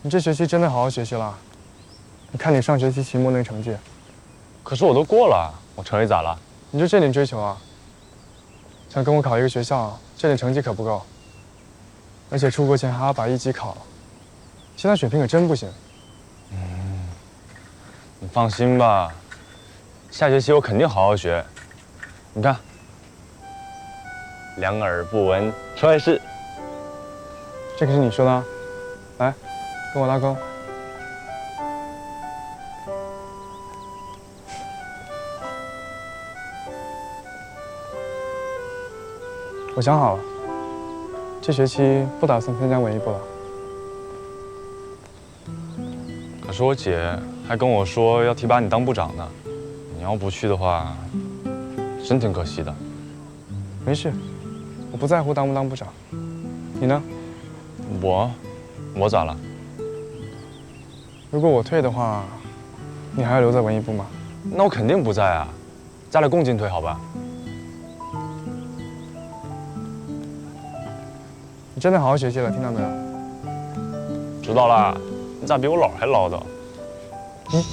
你这学期真的好好学习了？你看你上学期期末那个成绩，可是我都过了，我成绩咋了？你就这点追求啊？想跟我考一个学校，这点成绩可不够。而且出国前还要把1级考了，现在水平可真不行。你放心吧，下学期我肯定好好学。你看，两耳不闻窗外事。这可是你说的啊，来，跟我拉钩。我想好了，这学期不打算参加文艺部了。可是我姐还跟我说要提拔你当部长呢，你要不去的话，真挺可惜的。没事，我不在乎当不当部长。你呢？我咋了？如果我退的话，你还要留在文艺部吗？那我肯定不在啊，咱俩共进退，好吧？你真的好好学习了，听到没有？知道啦，你咋比我姥还唠叨？嗯。